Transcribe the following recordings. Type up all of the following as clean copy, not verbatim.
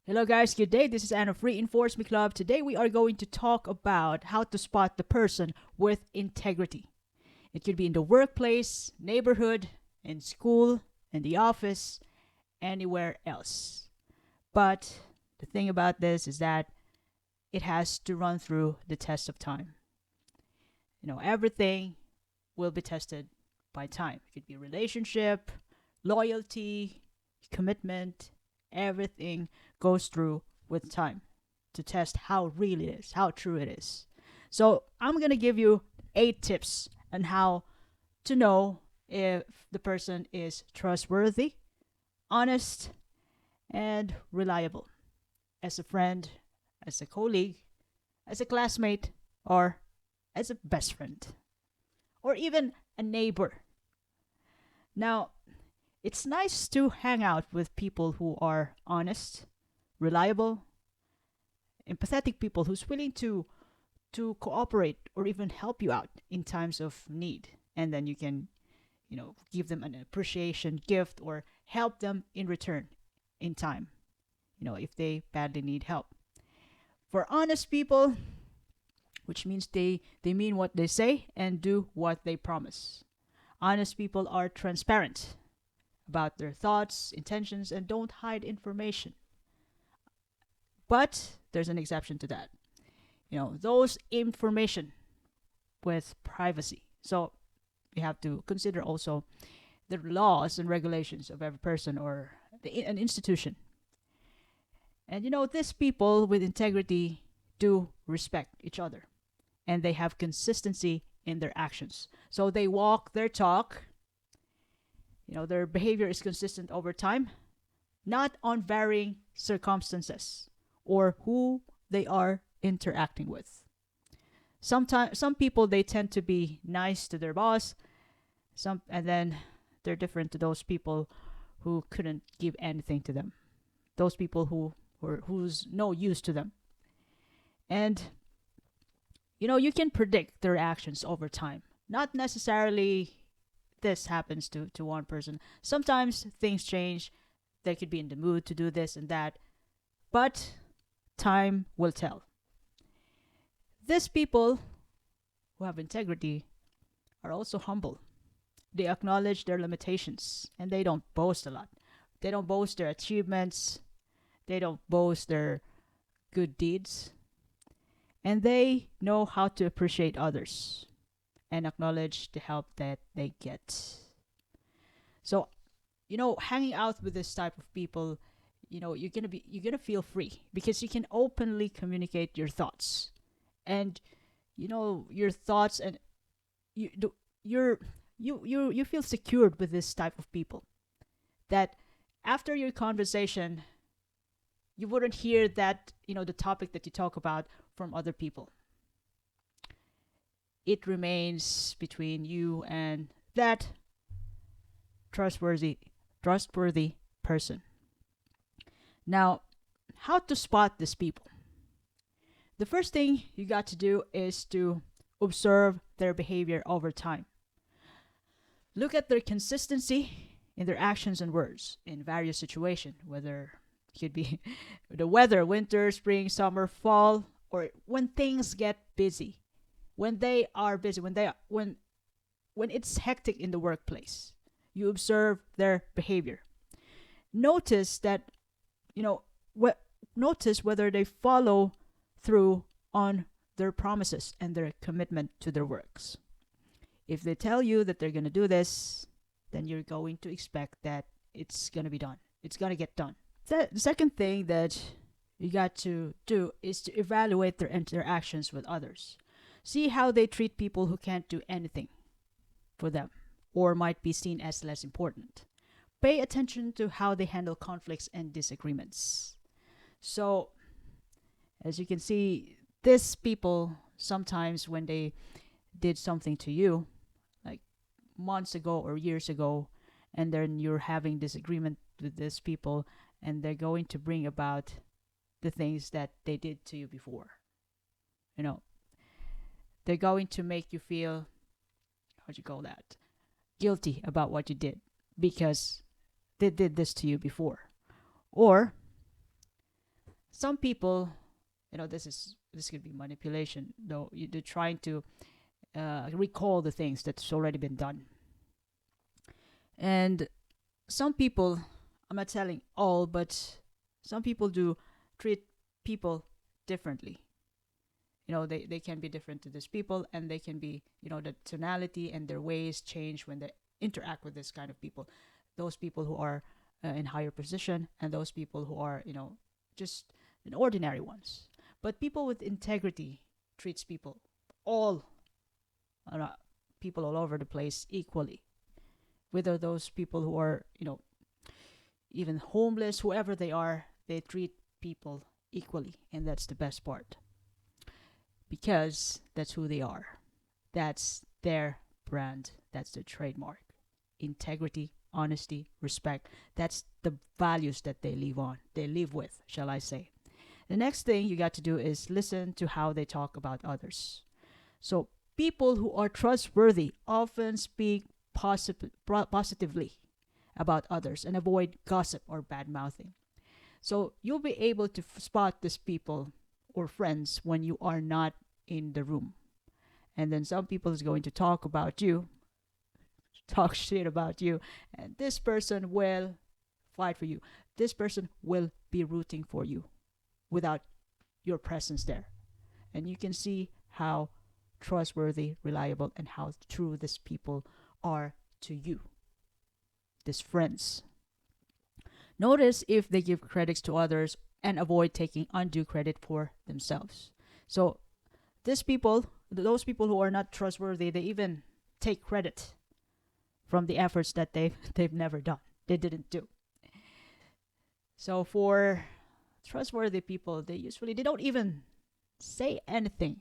Hello, guys. Good day. This is Anna of Reinforce Me Club. Today, we are going to talk about how to spot the person with integrity. It could be in the workplace, neighborhood, in school, in the office, anywhere else. But the thing about this is that it has to run through the test of time. Everything will be tested by time. It could be relationship, loyalty, commitment, everything goes through with time to test how real it is, how true it is. So I'm going to give you 8 tips on how to know if the person is trustworthy, honest, and reliable as a friend, as a colleague, as a classmate, or as a best friend, or even a neighbor. Now, it's nice to hang out with people who are honest, reliable, empathetic people who's willing to cooperate or even help you out in times of need. And then you can, give them an appreciation gift or help them in return in time, if they badly need help. For honest people, which means they mean what they say and do what they promise. Honest people are transparent about their thoughts, intentions, and don't hide information. But there's an exception to that. Those information with privacy. So you have to consider also the laws and regulations of every person or an institution. And these people with integrity do respect each other and they have consistency in their actions. So they walk their talk. Their behavior is consistent over time, not on varying circumstances or who they are interacting with. Sometimes some people they tend to be nice to their boss, and then they're different to those people who couldn't give anything to them. Those people who's no use to them. And you can predict their actions over time. Not necessarily this happens to one person. Sometimes things change. They could be in the mood to do this and that. But time will tell. These people who have integrity are also humble. They acknowledge their limitations and they don't boast a lot. They don't boast their achievements. They don't boast their good deeds. And they know how to appreciate others and acknowledge the help that they get. So, hanging out with this type of people, you're gonna feel free because you can openly communicate your thoughts, and your thoughts, and you feel secured with this type of people. That after your conversation, you wouldn't hear that the topic that you talk about from other people. It remains between you and that trustworthy person. Now, how to spot these people? The first thing you got to do is to observe their behavior over time. Look at their consistency in their actions and words in various situations, whether it could be the weather, winter, spring, summer, fall, or when things get busy. When they are busy, when it's hectic in the workplace, you observe their behavior. Notice that notice whether they follow through on their promises and their commitment to their works. If they tell you that they're going to do this, then you're going to expect that it's going to be done. It's going to get done. The second thing that you got to do is to evaluate their interactions with others. See how they treat people who can't do anything for them or might be seen as less important. Pay attention to how they handle conflicts and disagreements. So, as you can see, these people sometimes when they did something to you, like months ago or years ago, and then you're having disagreement with these people, and they're going to bring about the things that they did to you before. They're going to make you feel, how'd you call that, guilty about what you did because they did this to you before. Or some people, this could be manipulation, though. They're trying to recall the things that's already been done. And some people, I'm not telling all, but some people do treat people differently. They can be different to these people, and they can be, the tonality and their ways change when they interact with this kind of people. Those people who are in higher position, and those people who are, just ordinary ones. But people with integrity treats all uh, people all over the place equally. Whether those people who are, even homeless, whoever they are, they treat people equally, and that's the best part, because that's who they are. That's their brand. That's their trademark. Integrity, honesty, respect. That's the values that they live on. They live with, shall I say. The next thing you got to do is listen to how they talk about others. So, people who are trustworthy often speak positively about others and avoid gossip or bad mouthing. So, you'll be able to spot these people or friends when you are not in the room. And then some people is going to talk about you, talk shit about you, and this person will fight for you. This person will be rooting for you without your presence there. And you can see how trustworthy, reliable, and how true these people are to you, these friends. Notice if they give credits to others and avoid taking undue credit for themselves. So those people who are not trustworthy, they even take credit from the efforts that they've never done. They didn't do. So for trustworthy people, they don't even say anything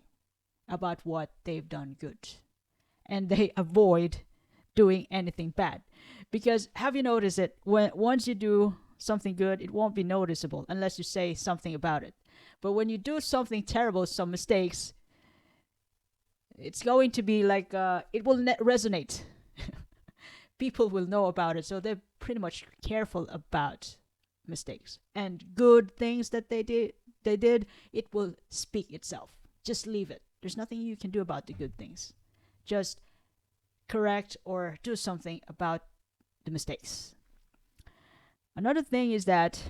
about what they've done good, and they avoid doing anything bad. Because have you noticed it? When once you do something good, it won't be noticeable unless you say something about it. But when you do something terrible, some mistakes, it's going to be like it will resonate. People will know about it, so they're pretty much careful about mistakes and good things that they did. It will speak itself. Just leave it. There's nothing you can do about the good things. Just correct or do something about the mistakes. Another thing is that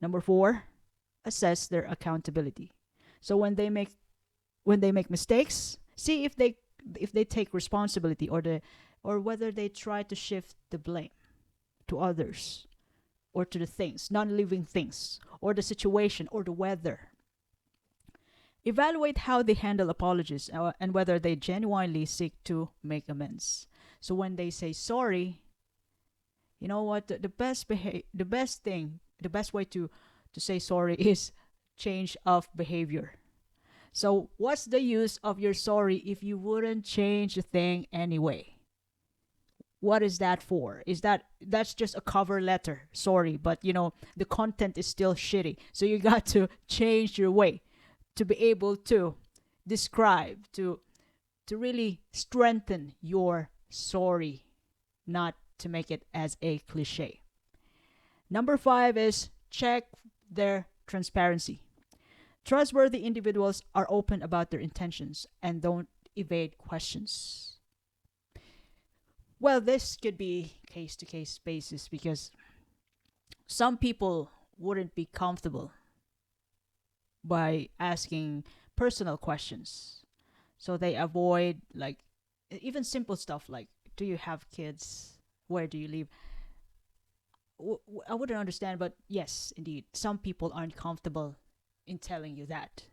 number 4, assess their accountability. So when they make mistakes, see if they take responsibility, or whether they try to shift the blame to others, or to the things, non-living things, or the situation, or the weather. Evaluate how they handle apologies, and whether they genuinely seek to make amends. So when they say sorry, you know what? The best way to say sorry is change of behavior. So what's the use of your sorry if you wouldn't change the thing anyway? What is that for? That's just a cover letter, sorry, but the content is still shitty. So you got to change your way to be able to describe, to really strengthen your sorry, not to make it as a cliche. Number 5 is check their transparency. Trustworthy individuals are open about their intentions and don't evade questions. Well, this could be case to case basis, because some people wouldn't be comfortable by asking personal questions. So they avoid, like, even simple stuff like, do you have kids? Where do you live? I wouldn't understand, but yes, indeed, some people aren't comfortable in telling you that.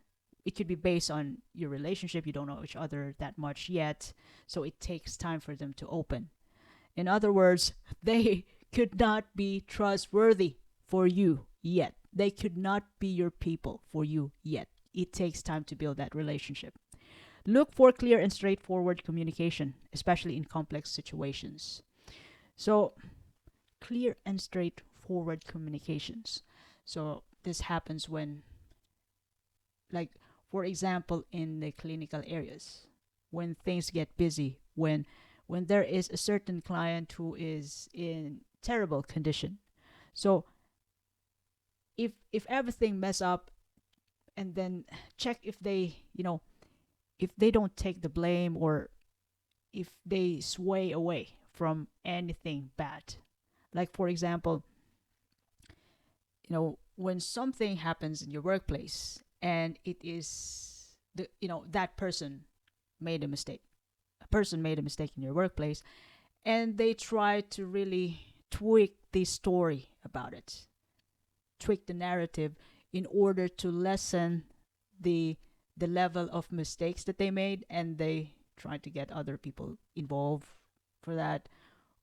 It could be based on your relationship. You don't know each other that much yet, so it takes time for them to open. In other words, they could not be trustworthy for you yet. They could not be your people for you yet. It takes time to build that relationship. Look for clear and straightforward communication, especially in complex situations. So, clear and straightforward communications. So, this happens when, like, for example, in the clinical areas, when things get busy, when there is a certain client who is in terrible condition. So If everything mess up, and then check if they, if they don't take the blame, or if they sway away from anything bad. Like, for example, when something happens in your workplace, and it is that person made a mistake. A person made a mistake in your workplace, and they try to really tweak the story about it, tweak the narrative in order to lessen the the level of mistakes that they made, and they try to get other people involved for that,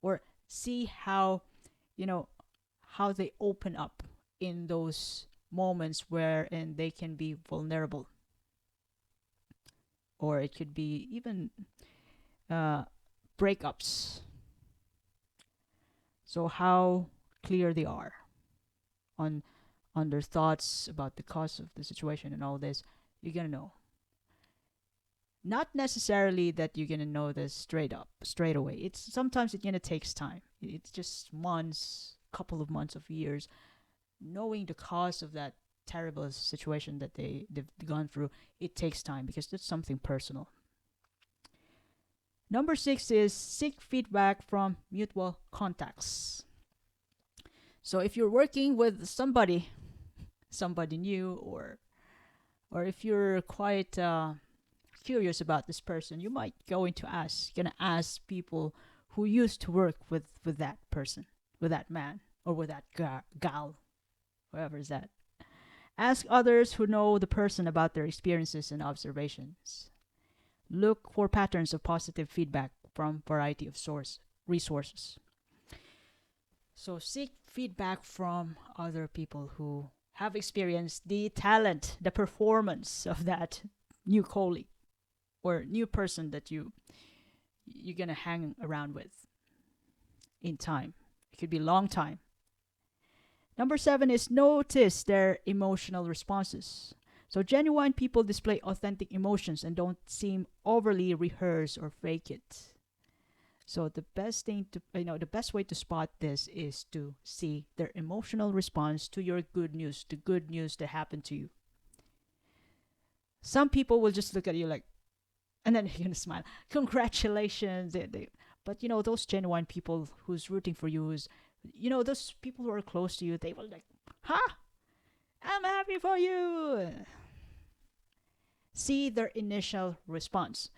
or see you know how they open up in those moments where and they can be vulnerable, or it could be even uh, breakups. So how clear they are on their thoughts about the cause of the situation and all this, you're gonna know. Not necessarily that you're gonna know this straight away. It's sometimes it gonna takes time. It's just months, couple of months of years, knowing the cause of that terrible situation that they've gone through. It takes time because that's something personal. Number 6 is seek feedback from mutual contacts. So if you're working with somebody new, or if you're quite curious about this person, you might gonna ask people who used to work with that person, with that man, or with that gal, whoever is that. Ask others who know the person about their experiences and observations. Look for patterns of positive feedback from variety of source resources. So seek feedback from other people who have experienced the talent, the performance of that new colleague or new person that you're gonna hang around with in time. It could be a long time. Number 7 is notice their emotional responses. So genuine people display authentic emotions and don't seem overly rehearsed or fake it. So the best way to spot this is to see their emotional response to your good news, the good news that happened to you. Some people will just look at you like, and then you're gonna smile, congratulations. But those genuine people who's rooting for you, those people who are close to you, they will like, huh? I'm happy for you. See their initial response.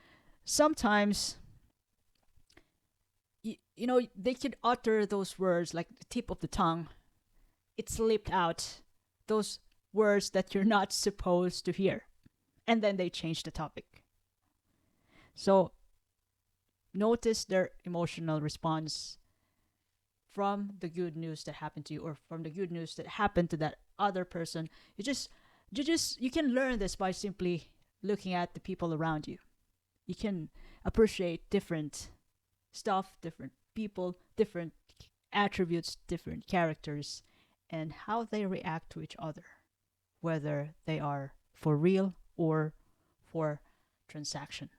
Sometimes they could utter those words like the tip of the tongue. It slipped out, those words that you're not supposed to hear, and then they change the topic. So notice their emotional response from the good news that happened to you, or from the good news that happened to that other person. You can learn this by simply looking at the people around you. You can appreciate different stuff, different people, different attributes, different characters, and how they react to each other, whether they are for real or for transaction.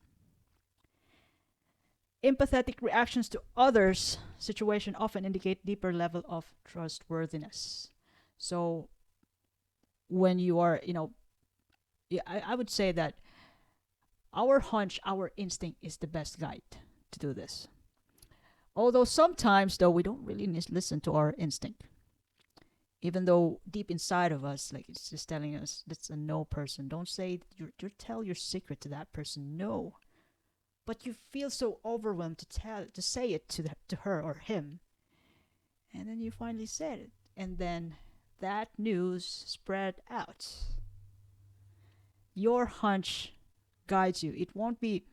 Empathetic reactions to others' situation often indicate deeper level of trustworthiness. So when you are, yeah, I would say that our hunch, our instinct is the best guide to do this. Although sometimes, though, we don't really listen to our instinct. Even though deep inside of us, like it's just telling us that's a no person. Don't say tell your secret to that person. No, but you feel so overwhelmed to say it to her or him, and then you finally said it, and then that news spread out. Your hunch guides you. It won't be.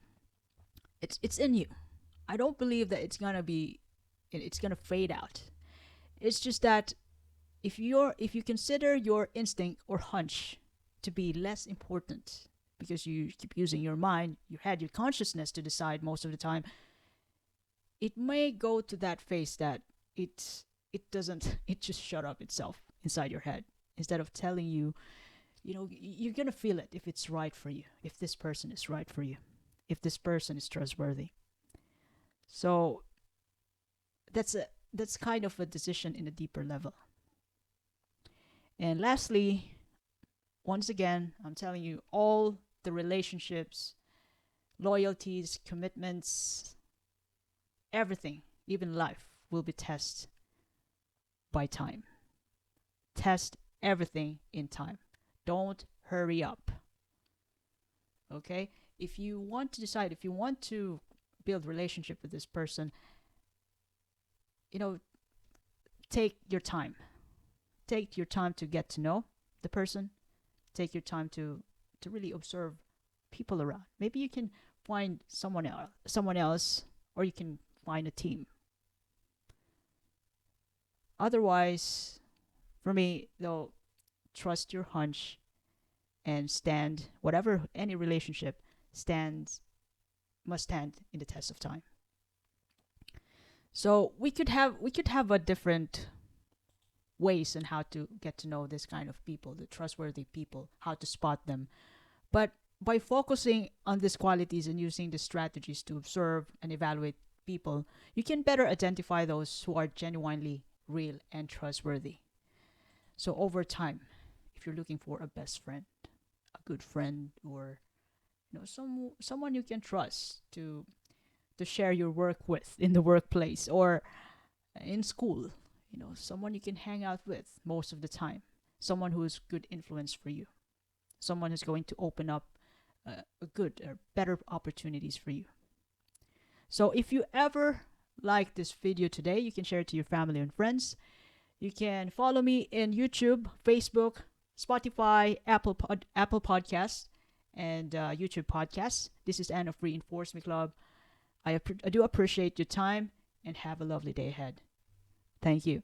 It's in you. I don't believe that it's gonna fade out. It's just that if you consider your instinct or hunch to be less important because you keep using your mind, your head, your consciousness to decide most of the time, it may go to that phase that it doesn't it just shut up itself inside your head instead of telling you, you're gonna feel it if it's right for you, if this person is right for you, if this person is trustworthy. So that's kind of a decision in a deeper level. And lastly, once again, I'm telling you, all the relationships, loyalties, commitments, everything, even life, will be tested by time. Test everything in time. Don't hurry up. Okay? If you want to decide, if you want to build relationship with this person, you know, take your time. Take your time to get to know the person. Take your time to really observe people around. Maybe you can find someone else, or you can find a team. Otherwise, for me, though, trust your hunch and stand whatever any relationship stands must stand in the test of time. So we could have a different ways on how to get to know this kind of people, the trustworthy people, how to spot them. But by focusing on these qualities and using the strategies to observe and evaluate people, you can better identify those who are genuinely real and trustworthy. So over time, if you're looking for a best friend, a good friend, or someone you can trust to share your work with in the workplace or in school, someone you can hang out with most of the time, someone who is good influence for you, someone who's going to open up a good or better opportunities for you. So if you ever like this video today, you can share it to your family and friends. You can follow me in YouTube, Facebook, Spotify, Apple Podcasts, and YouTube Podcasts. This is Anna of Reinforcement Club. I do appreciate your time and have a lovely day ahead. Thank you.